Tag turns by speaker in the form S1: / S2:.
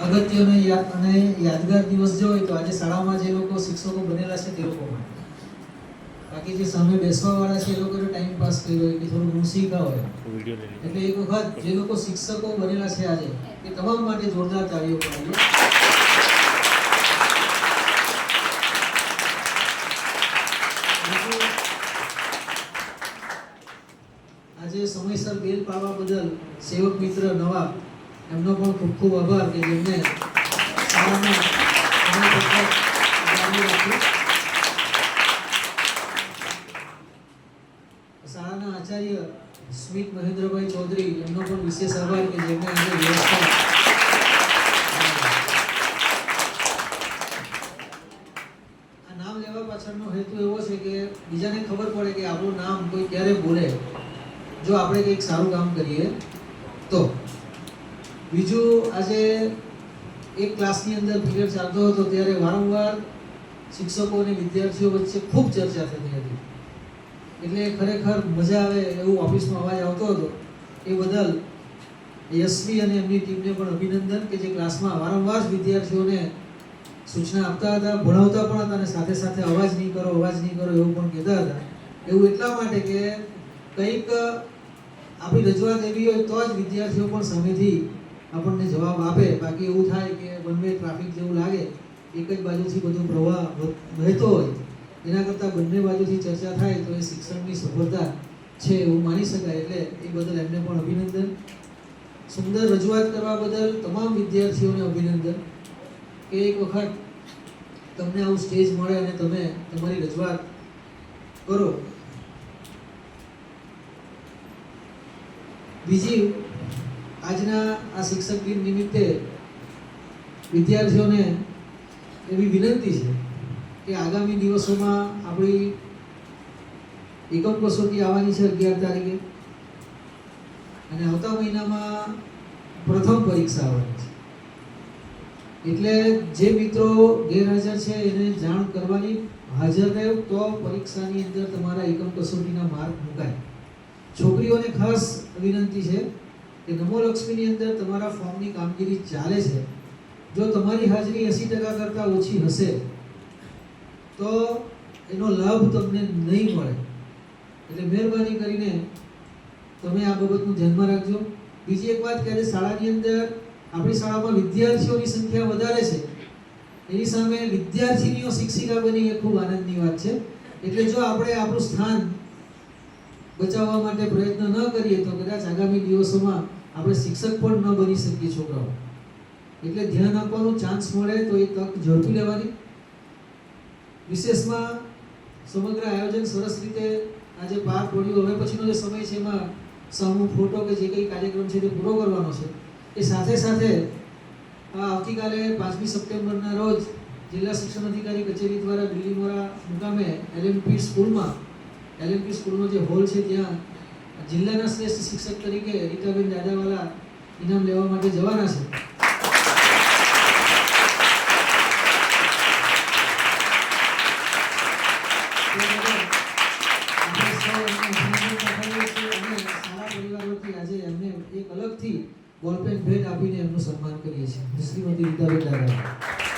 S1: અગત્યનો અને યાદગાર દિવસ જો હોય તો આજે શાળામાં જે લોકો શિક્ષકો બનેલા છે તે લોકો માટે. બાકી જે સામે બેસવાવાળા છે એ લોકોને ટાઈમ પાસ કર્યો હોય કે થોડું ઘણું શીખા હોય, એટલે એક વખત જે લોકો શિક્ષકો બનેલા છે આજે એ તમામ માટે જોરદાર તાળીઓ પાડીએ. આજે સમયસર બેલ પાડવા બદલ સેવક મિત્ર નવા એમનો પણ ખૂબ ખૂબ આભાર કે જેમને શાળામાં શાળાના આચાર્ય સ્મિત મહેન્દ્રભાઈ ચૌધરી એમનો પણ વિશેષ આભાર કે જેમને આજે વ્યવસ્થા. આ નામ લેવા પાછળનો હેતુ એવો છે કે બીજાને ખબર પડે કે આપણું નામ કોઈ ક્યારે બોલે જો આપણે કંઈક સારું કામ કરીએ તો. બીજું, આજે એક ક્લાસની અંદર પીરિયડ ચાલતો હતો ત્યારે વારંવાર શિક્ષકો અને વિદ્યાર્થીઓ વચ્ચે ખૂબ ચર્ચા થતી હતી, એટલે ખરેખર મજા આવે એવું ઓફિસમાં અવાજ આવતો હતો. એ બદલ યશવી અને એમની ટીમને પણ અભિનંદન કે જે ક્લાસમાં વારંવાર વિદ્યાર્થીઓને સૂચના આપતા હતા, ભણાવતા પણ હતા અને સાથે સાથે અવાજ નહીં કરો એવું પણ કહેતા હતા. એવું એટલા માટે કે કંઈક આપણી રજૂઆત એવી હોય તો જ વિદ્યાર્થીઓ પણ સામેથી આપણને જવાબ આપે. બાકી એવું થાય કે વન વે ટ્રાફિક જેવું લાગે, એક જ બાજુથી બધો પ્રવાહ વહેતો હોય, એના કરતાં બંને બાજુથી ચર્ચા થાય તો એ શિક્ષણની સફળતા છે એવું માની શકાય. એટલે એ બદલ એમને પણ અભિનંદન. સુંદર રજૂઆત કરવા બદલ તમામ વિદ્યાર્થીઓને અભિનંદન કે એક વખત તમને આવું સ્ટેજ મળે અને તમે તમારી રજૂઆત કરો. બીજી, આજના આ શિક્ષક દિન નિમિત્તે વિદ્યાર્થીઓને એવી વિનંતી છે કે આગામી દિવસોમાં આપણી એકમ કસોટી આવવાની છે 11 તારીખે અને આવતા મહિનામાં પ્રથમ પરીક્ષા આવવાની છે. એટલે જે મિત્રો ગેરહાજર છે એને જાણ કરવાની, હાજર રહે તો પરીક્ષાની અંદર તમારા એકમ કસોટીના માર્ક મુકાય. છોકરીઓને ખાસ વિનંતી છે કે નમો લક્ષ્મીની અંદર તમારા ફોર્મની કામગીરી ચાલે છે. જો તમારી હાજરી 80% કરતાં ઓછી હશે તો એનો લાભ તમને નહીં મળે. એટલે મહેરબાની કરીને તમે આ બાબતનું ધ્યાનમાં રાખજો. બીજી એક વાત કે આજે શાળાની અંદર આપણી શાળામાં વિદ્યાર્થીઓની સંખ્યા વધારે છે, એની સામે વિદ્યાર્થીનીઓ શિક્ષિકા બની એ ખૂબ આનંદની વાત છે. એટલે જો આપણે આપણું સ્થાન બચાવવા માટે પ્રયત્ન ન કરીએ તો કદાચ આગામી દિવસોમાં આપણે શિક્ષક પણ ન બની શકીએ છોકરાઓ. એટલે ધ્યાન આપવાનું, ચાન્સ મળે તો એ તક ઝડપી લેવાની. વિશેષમાં સમગ્ર આયોજન સરસ રીતે આજે પાર પડ્યું. હવે પછીનો જે સમય છે એમાં સમૂહ ફોટો કે જે કંઈ કાર્યક્રમ છે તે પૂરો કરવાનો છે. એ સાથે સાથે આવતીકાલે 5મી સપ્ટેમ્બરના રોજ જિલ્લા શિક્ષણ અધિકારી કચેરી દ્વારા દિલ્હીમોરા મુકામે એલએમપી સ્કૂલનો જે હોલ છે ત્યાં જિલ્લાના શ્રેષ્ઠ શિક્ષક તરીકે રીટાબેન દાદાવાલા ઇનામ લેવા માટે જવાના છે. આજે એમને એક અલગથી બોલપેન ભેટ આપીને એમનું સન્માન કરીએ છીએ. શ્રીમતી રીટાબેન દાદા.